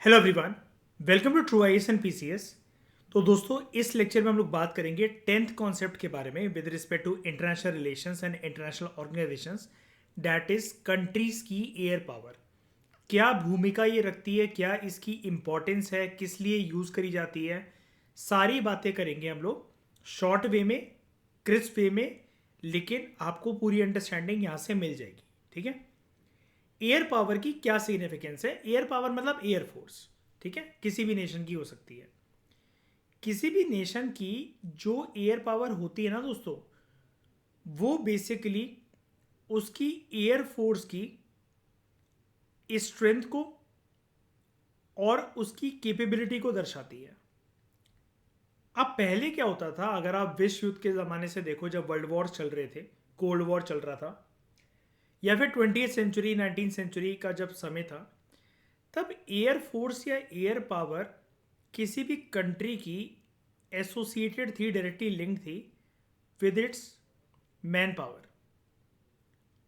Hello everyone, welcome to true IAS and PCS. तो दोस्तों, इस लेक्चर में हम लोग बात करेंगे टेंथ कॉन्सेप्ट के बारे में with respect to international relations and international organisations, that is countries की एयर पावर। क्या भूमिका ये रखती है, क्या इसकी इम्पोर्टेंस है, किस लिए यूज़ करी जाती है, सारी बातें करेंगे हम लोग शॉर्ट वे में, क्रिस्प वे में, लेकिन आपको पूरी अंडरस्टैंडिंग यहाँ से मिल जाएगी। ठीक है। एयर पावर की क्या सिग्निफिकेंस है? एयर पावर मतलब एयर फोर्स। ठीक है, किसी भी नेशन की हो सकती है। किसी भी नेशन की जो एयर पावर होती है ना दोस्तों, वो बेसिकली उसकी एयर फोर्स की स्ट्रेंथ को और उसकी कैपेबिलिटी को दर्शाती है। अब पहले क्या होता था, अगर आप विश्व युद्ध के ज़माने से देखो, जब वर्ल्ड वॉर चल रहे थे, कोल्ड वॉर चल रहा था, या फिर 20th सेंचुरी 19th सेंचुरी का जब समय था, तब एयर फोर्स या एयर पावर किसी भी कंट्री की एसोसिएटेड थी, डायरेक्टली लिंक्ड थी विद इट्स मैन पावर।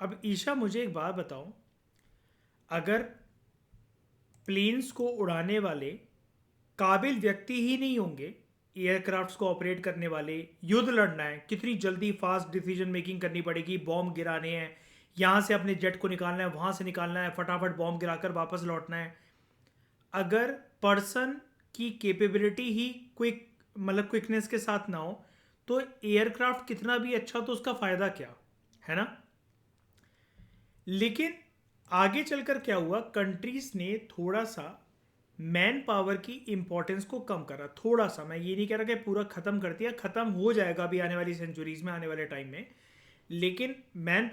अब ईशा, मुझे एक बात बताओ, अगर प्लेन्स को उड़ाने वाले काबिल व्यक्ति ही नहीं होंगे, एयरक्राफ्ट्स को ऑपरेट करने वाले, युद्ध लड़ना है, कितनी जल्दी फास्ट डिसीजन मेकिंग करनी पड़ेगी, बॉम्ब गिराने हैं, यहाँ से अपने जेट को निकालना है, वहाँ से निकालना है, फटाफट बॉम्ब गिराकर वापस लौटना है। अगर पर्सन की कैपेबिलिटी ही क्विकनेस के साथ ना हो, तो एयरक्राफ्ट कितना भी अच्छा, तो उसका फ़ायदा क्या है ना। लेकिन आगे चलकर क्या हुआ, कंट्रीज ने थोड़ा सा मैन पावर की इंपॉर्टेंस को कम करा। थोड़ा सा, मैं ये नहीं कह रहा कि पूरा ख़त्म कर दिया, ख़त्म हो जाएगा अभी आने वाली सेंचुरीज में, आने वाले टाइम में, लेकिन मैन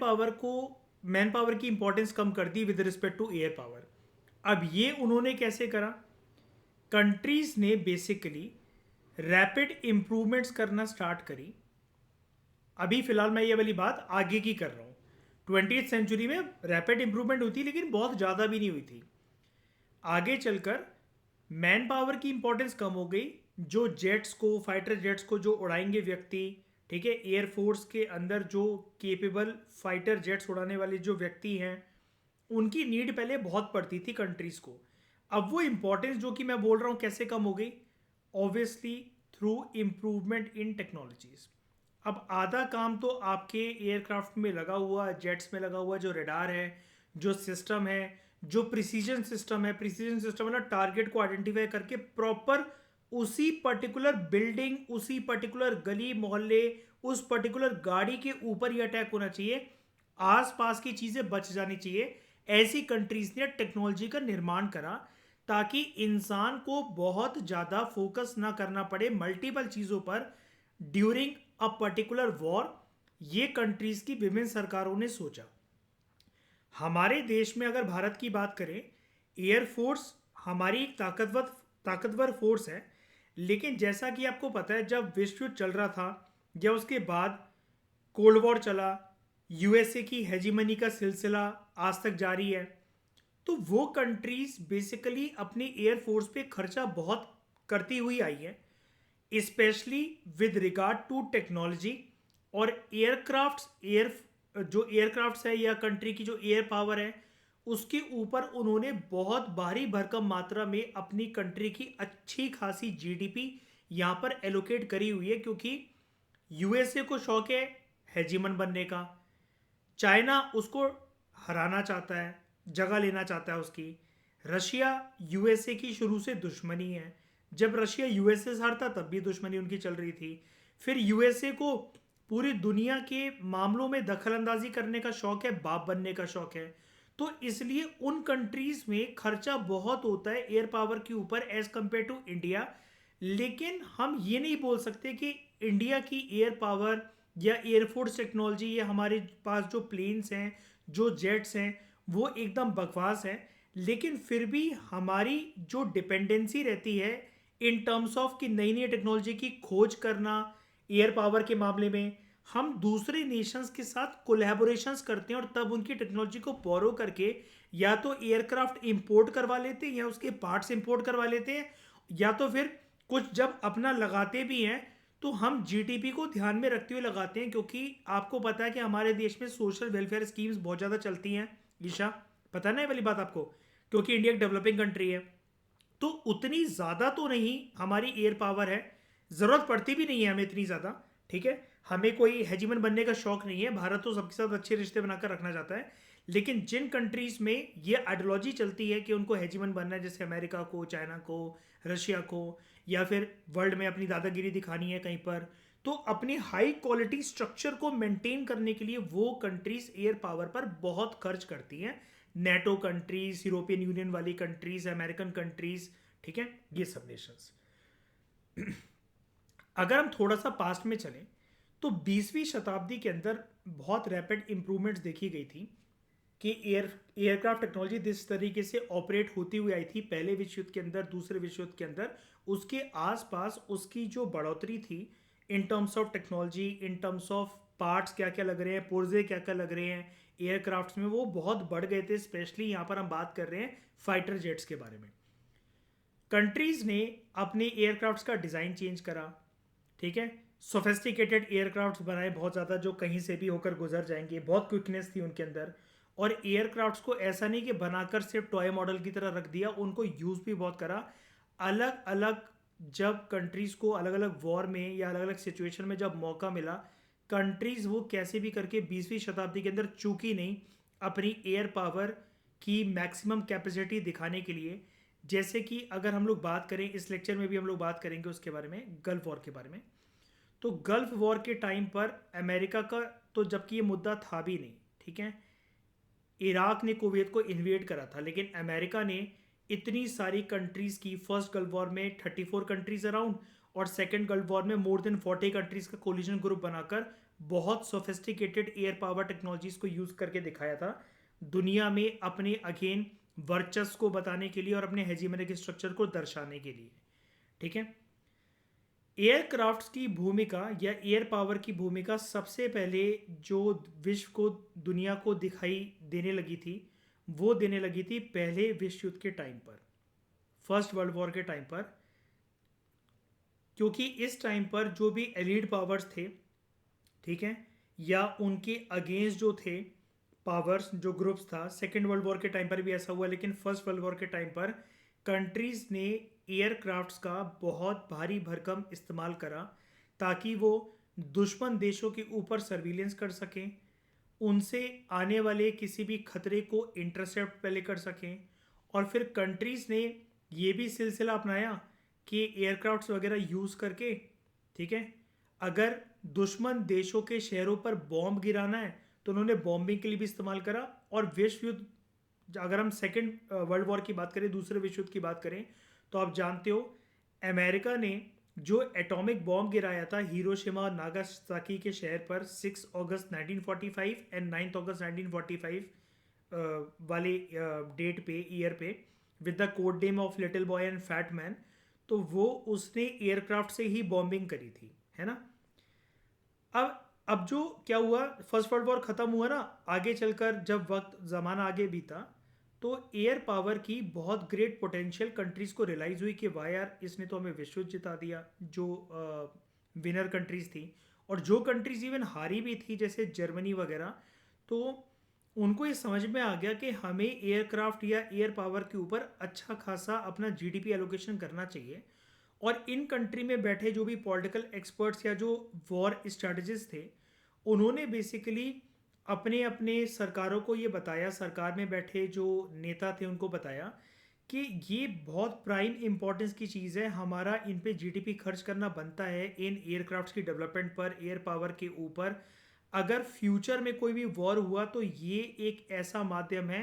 पावर की इंपॉर्टेंस कम कर दी with respect to air power. अब ये उन्होंने कैसे करा? कंट्रीज ने बेसिकली रैपिड इम्प्रूवमेंट्स करना स्टार्ट करी। अभी फिलहाल मैं ये वाली बात आगे की कर रहा हूँ। 20th सेंचुरी में रैपिड इम्प्रूवमेंट हुई थी, लेकिन बहुत ज़्यादा भी नहीं हुई थी। आगे चलकर मैन पावर की इंपॉर्टेंस कम हो गई। जो जेट्स को, फाइटर जेट्स को जो उड़ाएंगे व्यक्ति, ठीक है, एयरफोर्स के अंदर जो केपेबल फाइटर जेट्स उड़ाने वाले जो व्यक्ति हैं, उनकी नीड पहले बहुत पड़ती थी कंट्रीज को। अब वो इंपॉर्टेंस जो कि मैं बोल रहा हूँ कैसे कम हो गई? Obviously through improvement in technologies. अब आधा काम तो आपके एयरक्राफ्ट में लगा हुआ, जेट्स में लगा हुआ जो रडार है, जो सिस्टम है, जो प्रिसीजन सिस्टम है। प्रिसीजन सिस्टम मतलब टारगेट को आइडेंटिफाई करके प्रॉपर उसी पर्टिकुलर बिल्डिंग, उसी पर्टिकुलर गली मोहल्ले, उस पर्टिकुलर गाड़ी के ऊपर ही अटैक होना चाहिए, आसपास की चीजें बच जानी चाहिए। ऐसी कंट्रीज ने टेक्नोलॉजी का निर्माण करा ताकि इंसान को बहुत ज़्यादा फोकस ना करना पड़े मल्टीपल चीज़ों पर ड्यूरिंग अ पर्टिकुलर वॉर। ये कंट्रीज की विभिन्न सरकारों ने सोचा। हमारे देश में अगर भारत की बात करें, एयरफोर्स हमारी एक ताकतवर फोर्स है। लेकिन जैसा कि आपको पता है, जब विश्व युद्ध चल रहा था या उसके बाद कोल्ड वॉर चला, यूएसए की हेजीमनी का सिलसिला आज तक जारी है। तो वो कंट्रीज बेसिकली अपने एयरफोर्स पे खर्चा बहुत करती हुई आई है, specially with regard to technology और जो एयरक्राफ्ट्स है या कंट्री की जो एयर पावर है, उसके ऊपर उन्होंने बहुत भारी भरकम मात्रा में अपनी कंट्री की अच्छी खासी जीडीपी यहाँ पर एलोकेट करी हुई है। क्योंकि यूएसए को शौक है हेजीमन बनने का, चाइना उसको हराना चाहता है, जगह लेना चाहता है उसकी, रशिया यूएसए की शुरू से दुश्मनी है। जब रशिया यूएसए से हारता तब भी दुश्मनी उनकी चल रही थी। फिर यूएसए को पूरी दुनिया के मामलों में दखल अंदाजी करने का शौक है, बाप बनने का शौक है। तो इसलिए उन कंट्रीज में खर्चा बहुत होता है एयर पावर के ऊपर एज कंपेयर टू इंडिया। लेकिन हम ये नहीं बोल सकते कि इंडिया की एयर पावर या एयरफोर्स टेक्नोलॉजी, या हमारे पास जो प्लेन्स हैं, जो जेट्स हैं, वो एकदम बकवास है। लेकिन फिर भी हमारी जो डिपेंडेंसी रहती है इन टर्म्स ऑफ कि नई नई टेक्नोलॉजी की खोज करना, एयर पावर के मामले में हम दूसरे नेशंस के साथ कोलैबोरेशंस करते हैं और तब उनकी टेक्नोलॉजी को बोरो करके या तो एयरक्राफ्ट इंपोर्ट करवा लेते हैं या उसके पार्ट्स इंपोर्ट करवा लेते हैं, या तो फिर कुछ जब अपना लगाते भी हैं तो हम जीडीपी को ध्यान में रखते हुए लगाते हैं। क्योंकि आपको पता है कि हमारे देश में सोशल वेलफेयर स्कीम्स बहुत ज़्यादा चलती हैं। ईशा, पता ना ये वाली बात आपको? क्योंकि इंडिया एक डेवलपिंग कंट्री है, तो उतनी ज़्यादा तो नहीं हमारी एयर पावर है, ज़रूरत पड़ती भी नहीं है हमें इतनी ज़्यादा, ठीक है। हमें कोई हेजिमन बनने का शौक नहीं है, भारत तो सबके साथ अच्छे रिश्ते बनाकर रखना चाहता है। लेकिन जिन कंट्रीज़ में ये आइडियोलॉजी चलती है कि उनको हेजिमन बनना है, जैसे अमेरिका को, चाइना को, रशिया को, या फिर वर्ल्ड में अपनी दादागिरी दिखानी है कहीं पर, तो अपनी हाई क्वालिटी स्ट्रक्चर को मेंटेन करने के लिए वो कंट्रीज एयर पावर पर बहुत खर्च करती हैं। नेटो कंट्रीज, यूरोपियन यूनियन वाली कंट्रीज, अमेरिकन कंट्रीज, ठीक है, ये सब नेशंस। अगर हम थोड़ा सा पास्ट में चलें तो 20वीं शताब्दी के अंदर बहुत रैपिड इंप्रूवमेंट्स देखी गई थी कि एयरक्राफ्ट टेक्नोलॉजी जिस तरीके से ऑपरेट होती हुई आई थी पहले विश्व युद्ध के अंदर, दूसरे विश्व युद्ध के अंदर, उसके आसपास उसकी जो बढ़ोतरी थी in terms of technology, in terms of parts क्या क्या लग रहे हैं, पुर्जे क्या क्या लग रहे हैं एयरक्राफ्ट्स में, वो बहुत बढ़ गए थे। स्पेशली यहाँ पर हम बात कर रहे हैं फाइटर जेट्स के बारे में। कंट्रीज ने अपने एयरक्राफ्ट्स का डिज़ाइन चेंज करा, ठीक है, सोफेस्टिकेटेड एयरक्राफ्ट्स बनाए बहुत ज़्यादा जो कहीं से भी होकर गुजर जाएंगे, बहुत क्विकनेस थी उनके अंदर। और एयरक्राफ्ट्स को ऐसा नहीं कि बनाकर सिर्फ टॉय मॉडल की तरह रख दिया, उनको यूज़ भी बहुत करा। अलग अलग जब कंट्रीज को अलग अलग वॉर में या अलग अलग सिचुएशन में जब मौका मिला, कंट्रीज वो कैसे भी करके 20वीं शताब्दी के अंदर चूकी नहीं अपनी एयर पावर की मैक्सिमम कैपेसिटी दिखाने के लिए। जैसे कि अगर हम लोग बात करें, इस लेक्चर में भी हम लोग बात करेंगे उसके बारे में, गल्फ वॉर के बारे में। तो गल्फ वॉर के टाइम पर अमेरिका का, तो जबकि ये मुद्दा था भी नहीं, ठीक है, इराक ने कुवैत को इन्वेड करा था, लेकिन अमेरिका ने इतनी सारी कंट्रीज़ की, फर्स्ट गल्फ वॉर में 34 कंट्रीज अराउंड, और सेकेंड गल्फ वॉर में मोर देन 40 कंट्रीज़ का कोलिजन ग्रुप बनाकर बहुत सोफिस्टिकेटेड एयर पावर टेक्नोलॉजीज़ को यूज़ करके दिखाया था दुनिया में अपने अगेन वर्चस्व को बताने के लिए और अपने हेजिमनिक स्ट्रक्चर को दर्शाने के लिए, ठीक है। एयरक्राफ्ट्स की भूमिका या एयर पावर की भूमिका सबसे पहले जो विश्व को, दुनिया को दिखाई देने लगी थी, वो देने लगी थी पहले विश्व युद्ध के टाइम पर, फर्स्ट वर्ल्ड वॉर के टाइम पर। क्योंकि इस टाइम पर जो भी एलीड पावर्स थे, ठीक है, या उनके अगेंस्ट जो थे पावर्स, जो ग्रुप्स था, सेकेंड वर्ल्ड वॉर के टाइम पर भी ऐसा हुआ, लेकिन फर्स्ट वर्ल्ड वॉर के टाइम पर कंट्रीज ने एयरक्राफ्ट्स का बहुत भारी भरकम इस्तेमाल करा ताकि वो दुश्मन देशों के ऊपर सर्विलेंस कर सकें, उनसे आने वाले किसी भी खतरे को इंटरसेप्ट पहले कर सकें। और फिर कंट्रीज ने ये भी सिलसिला अपनाया कि एयरक्राफ्ट्स वगैरह यूज़ करके, ठीक है, अगर दुश्मन देशों के शहरों पर बॉम्ब गिराना है तो उन्होंने बॉम्बिंग के लिए भी इस्तेमाल करा। और विश्व युद्ध, अगर हम सेकेंड वर्ल्ड वॉर की बात करें, दूसरे विश्व युद्ध की बात करें, तो आप जानते हो अमेरिका ने जो एटॉमिक बॉम्ब गिराया था हिरोशिमा और नागासाकी के शहर पर 6 अगस्त 1945 एंड 9 अगस्त 1945 वाले डेट पे, ईयर पे, with the code name of little boy and fat man, तो वो उसने एयरक्राफ्ट से ही बॉम्बिंग करी थी, है ना। अब जो क्या हुआ, फर्स्ट वर्ल्ड वॉर खत्म हुआ ना, आगे चलकर जब वक्त ज़माना आगे बीता तो एयर पावर की बहुत ग्रेट पोटेंशियल कंट्रीज़ को रियलाइज़ हुई कि वाह यार, इसने तो हमें विश्व युद्ध जिता दिया, जो विनर कंट्रीज़ थी। और जो कंट्रीज़ इवन हारी भी थी जैसे जर्मनी वगैरह, तो उनको ये समझ में आ गया कि हमें एयरक्राफ्ट या एयर पावर के ऊपर अच्छा खासा अपना जीडीपी एलोकेशन करना चाहिए। और इन कंट्री में बैठे जो भी पॉलिटिकल एक्सपर्ट्स या जो वॉर स्ट्रेटजिस्ट थे, उन्होंने बेसिकली अपने अपने सरकारों को ये बताया, सरकार में बैठे जो नेता थे उनको बताया कि ये बहुत प्राइम इंपॉर्टेंस की चीज़ है, हमारा इन पे जीडीपी खर्च करना बनता है इन एयरक्राफ्ट्स की डेवलपमेंट पर, एयर पावर के ऊपर। अगर फ्यूचर में कोई भी वॉर हुआ तो ये एक ऐसा माध्यम है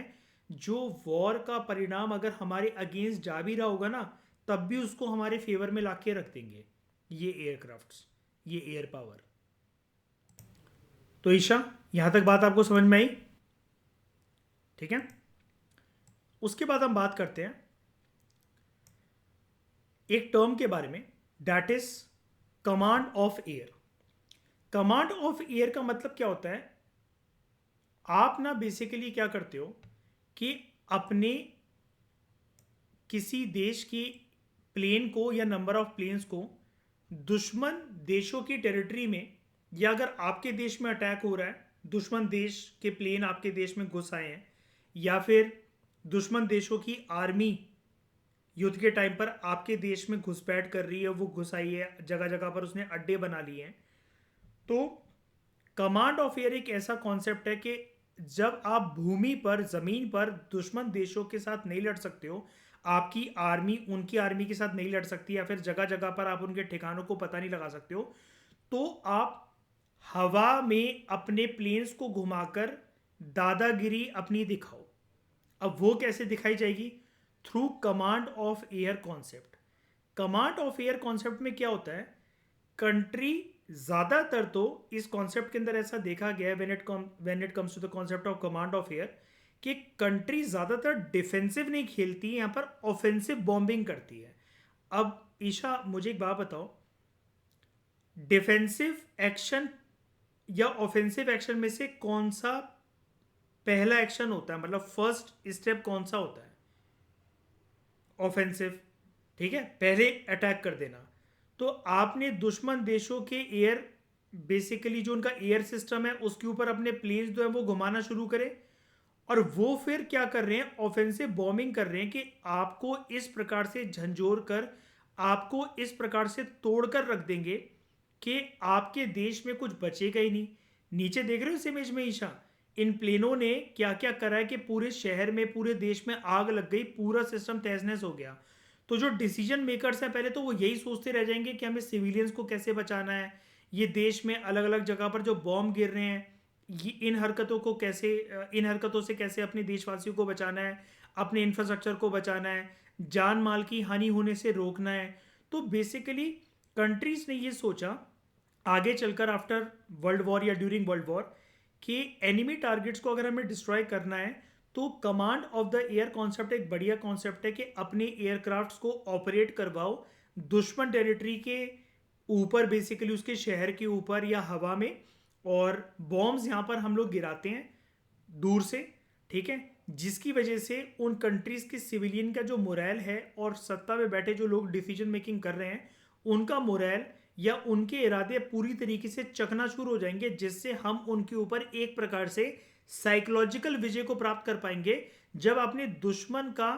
जो वॉर का परिणाम अगर हमारे अगेंस्ट जा भी रहा होगा ना, तब भी उसको हमारे फेवर में लाके रख देंगे ये एयरक्राफ्ट्स, ये एयर पावर। तो ईशा, यहां तक बात आपको समझ में आई? ठीक है, उसके बाद हम बात करते हैं एक टर्म के बारे में, that is command of air. Command of air का मतलब क्या होता है? आप ना बेसिकली क्या करते हो कि अपने किसी देश की प्लेन को या नंबर ऑफ प्लेन्स को दुश्मन देशों की टेरिटरी में, या अगर आपके देश में अटैक हो रहा है, दुश्मन देश के प्लेन आपके देश में घुस आए हैं, या फिर दुश्मन देशों की आर्मी युद्ध के टाइम पर आपके देश में घुसपैठ कर रही है, वो घुस आई है, जगह जगह पर उसने अड्डे बना लिए हैं। तो कमांड ऑफ एयर एक ऐसा कॉन्सेप्ट है कि जब आप भूमि पर, जमीन पर दुश्मन देशों के साथ नहीं लड़ सकते हो, आपकी आर्मी उनकी आर्मी के साथ नहीं लड़ सकती, या फिर जगह जगह पर आप उनके ठिकानों को पता नहीं लगा सकते हो, तो आप हवा में अपने प्लेन्स को घुमाकर दादागिरी अपनी दिखाओ। अब वो कैसे दिखाई जाएगी? Through command of air concept. Command of air concept में क्या होता है? कंट्री, ज्यादातर तो इस कॉन्सेप्ट के अंदर ऐसा देखा गया है when it comes to the concept of command of air, कि कंट्री ज्यादातर डिफेंसिव नहीं खेलती है, यहां पर ऑफेंसिव बॉम्बिंग करती है। अब ईशा मुझे एक बात बताओ, डिफेंसिव एक्शन या ऑफेंसिव एक्शन में से कौन सा पहला एक्शन होता है, मतलब फर्स्ट स्टेप कौन सा होता है? ऑफेंसिव, ठीक है, पहले अटैक कर देना। तो आपने दुश्मन देशों के एयर, बेसिकली जो उनका एयर सिस्टम है उसके ऊपर अपने प्लेन्स जो है वो घुमाना शुरू करें, और वो फिर क्या कर रहे हैं? ऑफेंसिव बॉम्बिंग कर रहे हैं कि आपको इस प्रकार से झंझोर कर, आपको इस प्रकार से तोड़कर रख देंगे कि आपके देश में कुछ बचेगा ही नहीं। नीचे देख रहे हो इस इमेज में ईशा, इन प्लेनों ने क्या क्या करा है कि पूरे शहर में, पूरे देश में आग लग गई, पूरा सिस्टम तहस नहस हो गया। तो जो डिसीजन मेकर्स हैं पहले तो वो यही सोचते रह जाएंगे कि हमें सिविलियंस को कैसे बचाना है, ये देश में अलग अलग जगह पर जो बॉम्ब गिर रहे हैं, ये इन हरकतों को कैसे, इन हरकतों से कैसे अपने देशवासियों को बचाना है, अपने इंफ्रास्ट्रक्चर को बचाना है, जान माल की हानि होने से रोकना है। तो बेसिकली कंट्रीज ने ये सोचा आगे चलकर, आफ्टर वर्ल्ड वॉर या ड्यूरिंग वर्ल्ड वॉर, कि एनिमी टारगेट्स को अगर हमें डिस्ट्रॉय करना है तो command of the air concept एक बढ़िया कॉन्सेप्ट है कि अपने एयरक्राफ्ट्स को ऑपरेट करवाओ दुश्मन टेरिटरी के ऊपर, बेसिकली उसके शहर के ऊपर या हवा में, और बॉम्ब्स यहाँ पर हम लोग गिराते हैं दूर से, ठीक है, जिसकी वजह से उन कंट्रीज के सिविलियन का जो मोरल है, और सत्ता में बैठे जो लोग डिसीजन मेकिंग कर रहे हैं उनका मोरल या उनके इरादे पूरी तरीके से चकनाचूर हो जाएंगे, जिससे हम उनके ऊपर एक प्रकार से साइकोलॉजिकल विजय को प्राप्त कर पाएंगे। जब आपने दुश्मन का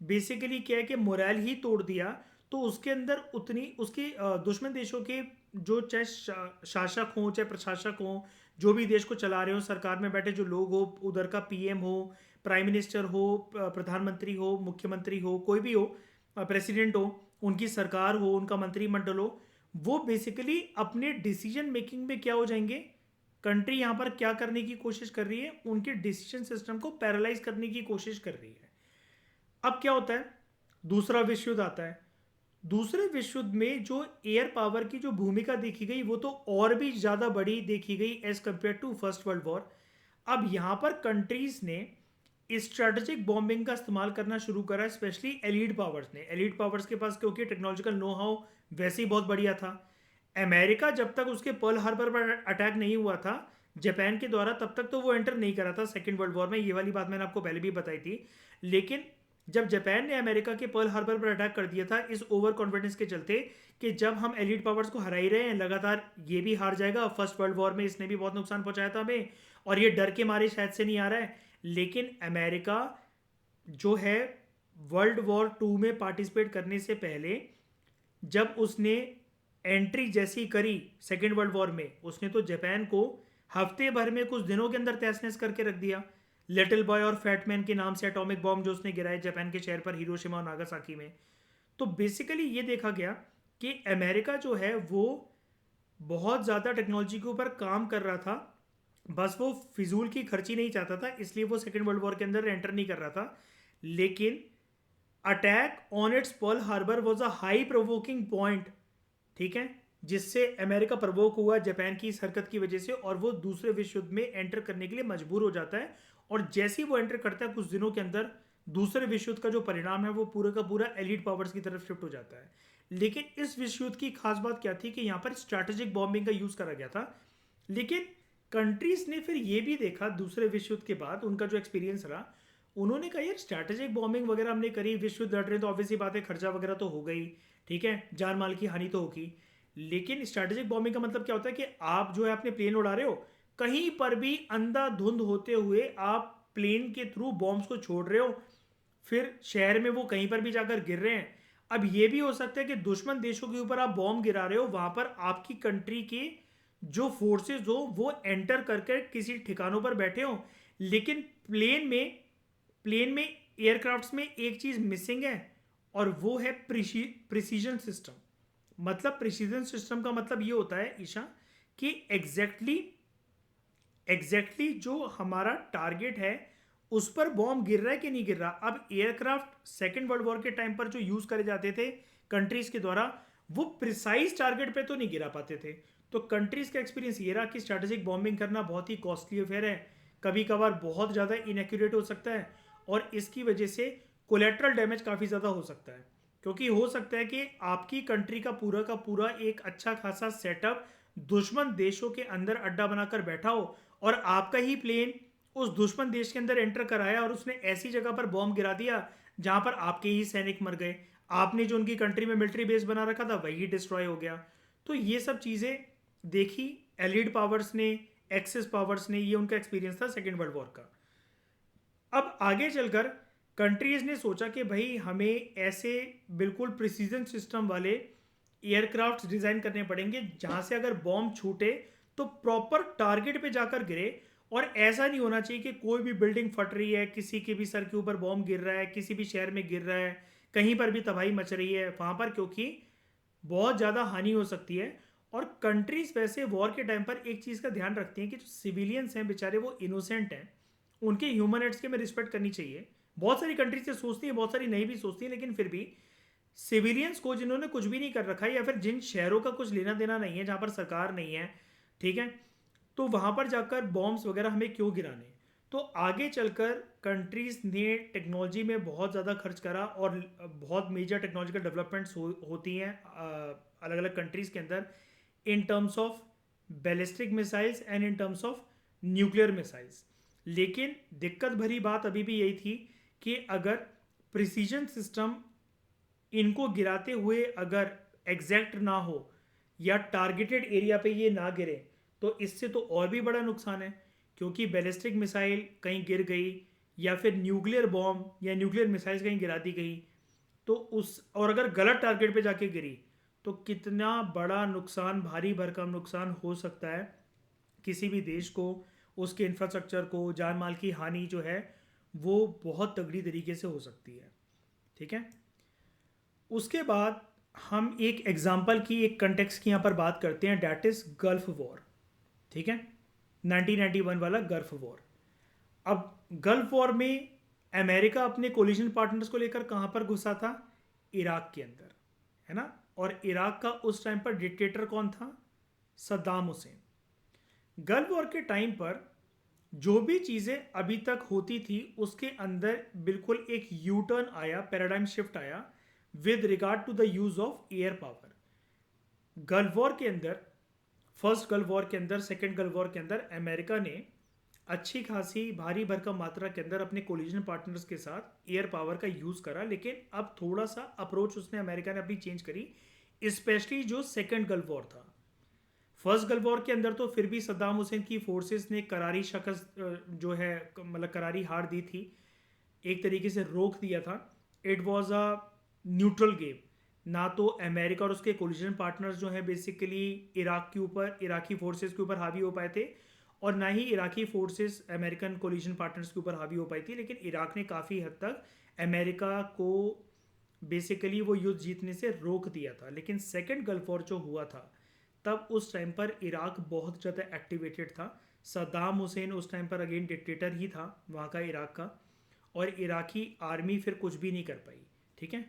बेसिकली क्या है कि मोरल ही तोड़ दिया, तो उसके अंदर उतनी उसके दुश्मन देशों के जो चाहे शासक हों चाहे प्रशासक हों, जो भी देश को चला रहे हो, सरकार में बैठे जो लोग हो, उधर का पीएम हो, प्राइम मिनिस्टर हो, प्रधानमंत्री हो, मुख्यमंत्री हो, कोई भी हो, प्रेसिडेंट हो, उनकी सरकार हो, उनका मंत्रिमंडल हो, वो बेसिकली अपने डिसीजन मेकिंग में क्या हो जाएंगे? कंट्री यहाँ पर क्या करने की कोशिश कर रही है? उनके डिसीजन सिस्टम को पैरालाइज करने की कोशिश कर रही है। अब क्या होता है? दूसरा विश्व युद्ध आता है। दूसरे विश्व युद्ध में जो एयर पावर की जो भूमिका देखी गई वो तो और भी ज्यादा बड़ी देखी गई as compare to first world war. अब यहां पर कंट्रीज ने स्ट्रेटेजिक बॉम्बिंग का इस्तेमाल करना शुरू करा, स्पेशली एलीड पावर्स ने। एलीड पावर्स के पास क्योंकि टेक्नोलॉजिकल नो हाउ वैसे ही बहुत बढ़िया था। अमेरिका जब तक उसके पर्ल हार्बर पर अटैक नहीं हुआ था जापान के द्वारा, तब तक तो वो एंटर नहीं करा था सेकेंड वर्ल्ड वॉर में, ये वाली बात मैंने आपको पहले भी बताई थी। लेकिन जब जापान ने अमेरिका के पर्ल हार्बर पर अटैक कर दिया था इस ओवर कॉन्फिडेंस के चलते कि जब हम एलीड पावर्स को हरा ही रहे हैं लगातार, ये भी हार जाएगा, फर्स्ट वर्ल्ड वॉर में इसने भी बहुत नुकसान पहुंचाया था हमें, और ये डर के मारे शायद से नहीं आ रहा है। लेकिन अमेरिका जो है वर्ल्ड वॉर 2 में पार्टिसिपेट करने से पहले, जब उसने एंट्री जैसी करी सेकेंड वर्ल्ड वॉर में, उसने तो जापान को हफ्ते भर में, कुछ दिनों के अंदर तहस नहस करके रख दिया। लिटिल बॉय और फैटमैन के नाम से एटॉमिक बॉम्ब जो उसने गिराए जापान के शहर पर, हिरोशिमा और नागासाकी में। तो बेसिकली ये देखा गया कि अमेरिका जो है वो बहुत ज़्यादा टेक्नोलॉजी के ऊपर काम कर रहा था, बस वो फिजूल की खर्ची नहीं चाहता था, इसलिए वो सेकेंड वर्ल्ड वॉर के अंदर एंटर नहीं कर रहा था। लेकिन attack on it's Pearl Harbor was a high provoking point, ठीक है, जिससे अमेरिका प्रवोक हुआ जापान की इस हरकत की वजह से, और वो दूसरे विश्व युद्ध में एंटर करने के लिए मजबूर हो जाता है। और जैसे ही वो एंटर करता है कुछ दिनों के अंदर दूसरे विश्व युद्ध का जो परिणाम है वो पूरा का पूरा एलीट पावर्स की तरफ शिफ्ट हो जाता है। लेकिन इस विश्व युद्ध की खास बात क्या थी कि यहाँ पर स्ट्रैटेजिक बॉम्बिंग का यूज करा गया था। लेकिन कंट्रीज ने फिर ये भी देखा दूसरे विश्व युद्ध के बाद, उनका जो एक्सपीरियंस रहा, उन्होंने कहा यार स्ट्रैटेजिक बॉम्बिंग वगैरह हमने करी, विश्व युद्ध लड़ रहे तो ऑब्वियसली बात है खर्चा वगैरह तो हो गई, ठीक है, जान माल की हानि तो होगी। लेकिन स्ट्रैटेजिक बॉम्बिंग का मतलब क्या होता है कि आप जो है अपने प्लेन उड़ा रहे हो, कहीं पर भी अंधाधुंध होते हुए आप प्लेन के थ्रू बॉम्ब्स को छोड़ रहे हो, फिर शहर में वो कहीं पर भी जाकर गिर रहे हैं। अब ये भी हो सकता है कि दुश्मन देशों के ऊपर आप बॉम्ब गिरा रहे हो, वहां पर आपकी कंट्री के जो फोर्सेस हो वो एंटर करके किसी ठिकानों पर बैठे हो, लेकिन प्लेन में एयरक्राफ्ट्स में एक चीज मिसिंग है, और वो है प्रिसीजन सिस्टम। मतलब प्रिसीजन सिस्टम का मतलब ये होता है ईशा कि एग्जैक्टली जो हमारा टारगेट है उस पर बॉम्ब गिर रहा है कि नहीं गिर रहा। अब एयरक्राफ्ट सेकेंड वर्ल्ड वॉर के टाइम पर जो यूज करे जाते थे कंट्रीज के द्वारा, वो प्रिसाइज टारगेट पे तो नहीं गिरा पाते थे। तो कंट्रीज का एक्सपीरियंस ये रहा कि स्ट्रेटेजिक बॉम्बिंग करना बहुत ही कॉस्टली अफेयर है, कभी कभार बहुत ज़्यादा इनएक्यूरेट हो सकता है, और इसकी वजह से कोलेट्रल डैमेज काफ़ी ज़्यादा हो सकता है। क्योंकि हो सकता है कि आपकी कंट्री का पूरा एक अच्छा खासा सेटअप दुश्मन देशों के अंदर अड्डा बनाकर बैठा हो, और आपका ही प्लेन उस दुश्मन देश के अंदर एंटर कराया और उसने ऐसी जगह पर बॉम्ब गिरा दिया जहां पर आपके ही सैनिक मर गए। आपने जो उनकी कंट्री में मिलिट्री बेस बना रखा था वही डिस्ट्रॉय हो गया। तो ये सब चीज़ें देखी एलिड पावर्स ने, एक्सिस पावर्स ने, ये उनका एक्सपीरियंस था सेकेंड वर्ल्ड वॉर का। अब आगे चलकर कंट्रीज ने सोचा कि भाई हमें ऐसे बिल्कुल प्रिसीजन सिस्टम वाले एयरक्राफ्ट डिजाइन करने पड़ेंगे जहां से अगर बॉम्ब छूटे तो प्रॉपर टारगेट पे जाकर गिरे। और ऐसा नहीं होना चाहिए कि कोई भी बिल्डिंग फट रही है, किसी के भी सर के ऊपर बॉम्ब गिर रहा है, किसी भी शहर में गिर रहा है, कहीं पर भी तबाही मच रही है वहां पर, क्योंकि बहुत ज़्यादा हानि हो सकती है। और कंट्रीज वैसे वॉर के टाइम पर एक चीज़ का ध्यान रखती हैं कि जो सिविलियंस हैं बेचारे वो इनोसेंट हैं, उनके ह्यूमन राइट्स की हमें रिस्पेक्ट करनी चाहिए। बहुत सारी कंट्रीज से सोचती हैं, बहुत सारी नहीं भी सोचती हैं, लेकिन फिर भी सिविलियंस को जिन्होंने कुछ भी नहीं कर रखा है या फिर जिन शहरों का कुछ लेना देना नहीं है, जहाँ पर सरकार नहीं है, ठीक है, तो वहाँ पर जाकर बॉम्ब्स वगैरह हमें क्यों गिराने। तो आगे चलकर कंट्रीज ने टेक्नोलॉजी में बहुत ज़्यादा खर्च करा, और बहुत मेजर टेक्नोलॉजिकल डेवलपमेंट्स होती हैं अलग अलग कंट्रीज़ के अंदर, in terms of ballistic missiles and in terms of nuclear missiles. लेकिन दिक्कत भरी बात अभी भी यही थी कि अगर प्रिसीजन सिस्टम इनको गिराते हुए अगर एग्जैक्ट ना हो या टारगेटेड एरिया पे ये ना गिरे, तो इससे तो और भी बड़ा नुकसान है। क्योंकि बैलिस्टिक मिसाइल कहीं गिर गई या फिर न्यूक्लियर बॉम्ब या न्यूक्लियर मिसाइल कहीं गिरा दी गई, तो उस और अगर गलत टारगेट पे जाके गिरी तो कितना बड़ा नुकसान, भारी भरकम नुकसान हो सकता है किसी भी देश को, उसके इंफ्रास्ट्रक्चर को, जान माल की हानि जो है वो बहुत तगड़ी तरीके से हो सकती है। ठीक है, उसके बाद हम एक एग्जाम्पल की, एक कंटेक्स्ट की यहाँ पर बात करते हैं, डैट इज गल्फ वॉर। ठीक है, 1991 वाला गल्फ वॉर। अब गल्फ वॉर में अमेरिका अपने कोलिशन पार्टनर्स को लेकर कहाँ पर घुसा था? इराक के अंदर, है ना। और इराक का उस टाइम पर डिक्टेटर कौन था? सद्दाम हुसैन। गल्फ वॉर के टाइम पर जो भी चीज़ें अभी तक होती थी उसके अंदर बिल्कुल एक यू टर्न आया, पैराडाइम शिफ्ट आया with regard to the use of air power. Gulf war के अंदर, फर्स्ट गल्फ वॉर के अंदर, सेकेंड गल्फ वॉर के अंदर अमेरिका ने अच्छी खासी भारी भरकम मात्रा के अंदर अपने कोलिजन पार्टनर्स के साथ एयर पावर का यूज़ करा। लेकिन अब थोड़ा सा अप्रोच उसने, अमेरिका ने अपनी चेंज करी, स्पेशली जो सेकेंड गल्फ वॉर था। फर्स्ट गल्फ वॉर के अंदर तो फिर भी सद्दाम हुसैन की फोर्सेस ने करारी शिकस्त जो है, मतलब करारी हार दी थी, एक तरीके से रोक दिया था। It was a neutral game. ना तो अमेरिका और उसके कोलिजन पार्टनर्स जो हैं बेसिकली इराक के ऊपर, इराकी फोर्सेस के ऊपर हावी हो पाए थे, और ना ही Iraqi forces American coalition partners के ऊपर हावी हो पाई थी। लेकिन इराक ने काफ़ी हद तक अमेरिका को बेसिकली वो युद्ध जीतने से रोक दिया था। लेकिन सेकेंड गल्फ वॉर जो हुआ था तब उस टाइम पर इराक बहुत ज़्यादा एक्टिवेटेड था। सद्दाम हुसैन उस टाइम पर अगेन डिक्टेटर ही था वहाँ का, इराक का, और इराकी आर्मी फिर कुछ भी नहीं कर पाई। ठीक है,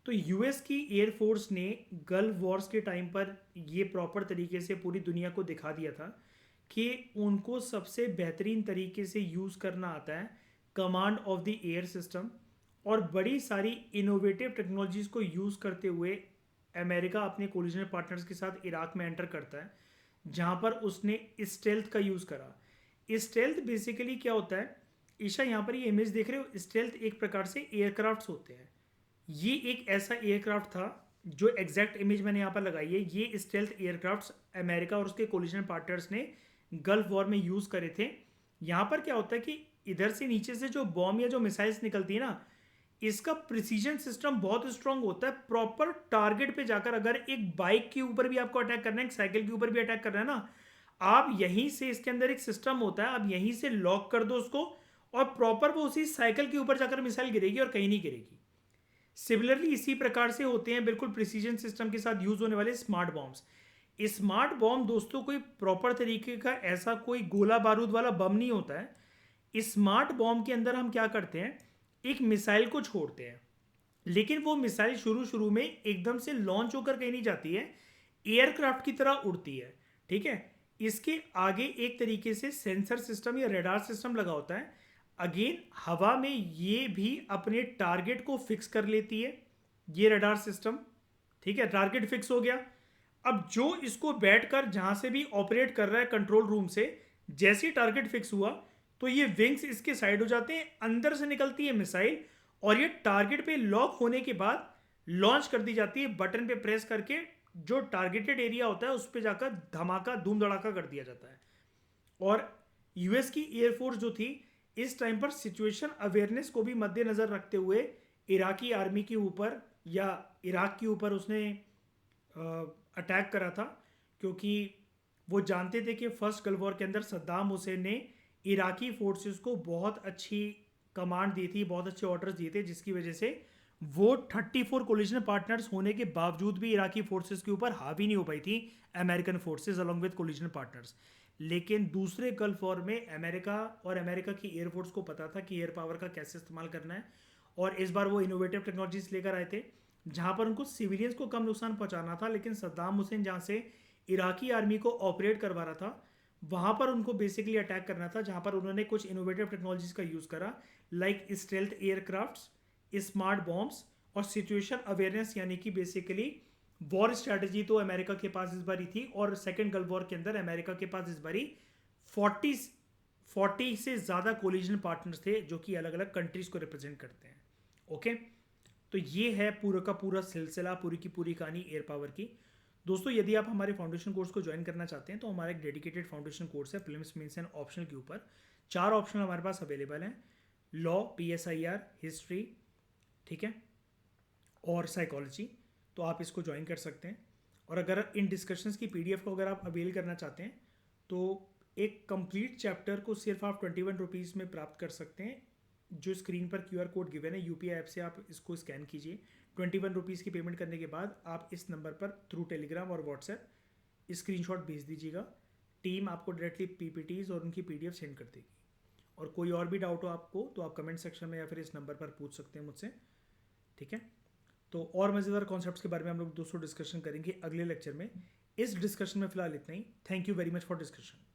तो यूएस की एयरफोर्स ने गल्फ वॉर्स के टाइम पर ये प्रॉपर तरीके से पूरी दुनिया को दिखा दिया था कि उनको सबसे बेहतरीन तरीके से यूज़ करना आता है command of the air system. और बड़ी सारी इनोवेटिव टेक्नोलॉजीज़ को यूज़ करते हुए अमेरिका अपने कोलिजनल पार्टनर्स के साथ इराक में एंटर करता है, जहाँ पर उसने स्टेल्थ का यूज़ करा। स्टेल्थ बेसिकली क्या होता है, ईशा यहाँ पर ये इमेज देख रहे हो, स्टेल्थ एक प्रकार से एयरक्राफ्ट्स होते हैं। ये एक ऐसा एयरक्राफ्ट था, जो एग्जैक्ट इमेज मैंने यहाँ पर लगाई है, ये स्टेल्थ एयरक्राफ्ट्स अमेरिका और उसके कोलिजन पार्टनर्स ने गल्फ वॉर में यूज़ करे थे। यहाँ पर क्या होता है कि इधर से नीचे से जो बॉम्ब या जो मिसाइल्स निकलती है ना, इसका प्रिसीजन सिस्टम बहुत स्ट्रांग होता है। प्रॉपर टारगेट पे जाकर, अगर एक बाइक के ऊपर भी आपको अटैक करना है, एक साइकिल के ऊपर भी अटैक करना है ना, आप यहीं से, इसके अंदर एक सिस्टम होता है, आप यहीं से लॉक कर दो उसको, और प्रॉपर वो उसी साइकिल के ऊपर जाकर मिसाइल गिरेगी और कहीं नहीं गिरेगी। सिमिलरली इसी प्रकार से होते हैं बिल्कुल प्रिसीजन सिस्टम के साथ यूज होने वाले स्मार्ट बॉम्ब्स। स्मार्ट बॉम्ब दोस्तों कोई प्रॉपर तरीके का ऐसा कोई गोला बारूद वाला बम नहीं होता है। स्मार्ट बॉम्ब के अंदर हम क्या करते हैं, एक मिसाइल को छोड़ते हैं, लेकिन वो मिसाइल शुरू शुरू में एकदम से लॉन्च होकर कहीं नहीं जाती है, एयरक्राफ्ट की तरह उड़ती है। ठीक है, इसके आगे एक तरीके से सेंसर सिस्टम या रेडार सिस्टम लगा होता है। अगेन हवा में ये भी अपने टारगेट को फिक्स कर लेती है, ये रडार सिस्टम। ठीक है, टारगेट फिक्स हो गया। अब जो इसको बैठकर जहां से भी ऑपरेट कर रहा है कंट्रोल रूम से, जैसे ही टारगेट फिक्स हुआ तो ये विंग्स इसके साइड हो जाते हैं, अंदर से निकलती है मिसाइल, और ये टारगेट पे लॉक होने के बाद लॉन्च कर दी जाती है, बटन पे प्रेस करके जो टारगेटेड एरिया होता है उस पर जाकर धमाका धूम धड़ाका कर दिया जाता है। और यूएस की एयरफोर्स जो थी इस टाइम पर सिचुएशन अवेयरनेस को भी मद्देनजर रखते हुए इराकी आर्मी के ऊपर या इराक के ऊपर उसने अटैक करा था, क्योंकि वो जानते थे कि फर्स्ट गल्फ वॉर के अंदर सद्दाम हुसैन ने इराकी फोर्सेस को बहुत अच्छी कमांड दी थी, बहुत अच्छे ऑर्डर्स दिए थे, जिसकी वजह से वो 34 कोलिजन पार्टनर्स होने के बावजूद भी इराकी फोर्सेस के ऊपर हावी नहीं हो पाई थी American forces along with collision partners. लेकिन दूसरे गल्फ वॉर में अमेरिका की एयरफोर्स को पता था कि एयर पावर का कैसे इस्तेमाल करना है, और इस बार वो इनोवेटिव टेक्नोलॉजीज लेकर आए थे जहां पर उनको सिविलियंस को कम नुकसान पहुंचाना था, लेकिन सद्दाम हुसैन जहां से इराकी आर्मी को ऑपरेट करवा रहा था वहां पर उनको बेसिकली अटैक करना था, जहां पर उन्होंने कुछ इनोवेटिव टेक्नोलॉजीज का यूज करा, like stealth aircrafts, smart bombs और सिचुएशन अवेयरनेस, यानी कि बेसिकली वॉर स्ट्रैटेजी तो अमेरिका के पास इस बारी थी, और सेकेंड गल्फ वॉर के अंदर अमेरिका के पास इस बारी 40 से ज़्यादा कोलिजन पार्टनर्स थे जो कि अलग अलग कंट्रीज को रिप्रेजेंट करते हैं। ओके, तो ये है पूरा का पूरा सिलसिला, पूरी की पूरी कहानी एयर पावर की। दोस्तों यदि आप हमारे फाउंडेशन कोर्स को ज्वाइन करना चाहते हैं तो हमारा एक डेडिकेटेड फाउंडेशन कोर्स है प्रीलिम्स मेंस एंड ऑप्शनल के ऊपर। 4 ऑप्शन हमारे पास अवेलेबल हैं, लॉ, PSIR, हिस्ट्री, ठीक है, और साइकोलॉजी। तो आप इसको ज्वाइन कर सकते हैं। और अगर इन डिस्कशंस की PDF को अगर आप अवेल करना चाहते हैं तो एक कंप्लीट चैप्टर को सिर्फ आप 21 रुपीज़ में प्राप्त कर सकते हैं। जो स्क्रीन पर QR कोड गिवन है, UPI ऐप से आप इसको स्कैन कीजिए। 21 रुपीज़ की पेमेंट करने के बाद आप इस नंबर पर थ्रू टेलीग्राम और व्हाट्सएप स्क्रीनशॉट भेज दीजिएगा। टीम आपको डायरेक्टली PPTs और उनकी PDF सेंड कर देगी। और कोई और भी डाउट हो आपको तो आप कमेंट सेक्शन में या फिर इस नंबर पर पूछ सकते हैं मुझसे। ठीक है, तो और मज़ेदार कॉन्सेप्ट्स के बारे में हम लोग दोस्तों डिस्कशन करेंगे अगले लेक्चर में। इस डिस्कशन में फिलहाल इतना ही। Thank you very much for discussion.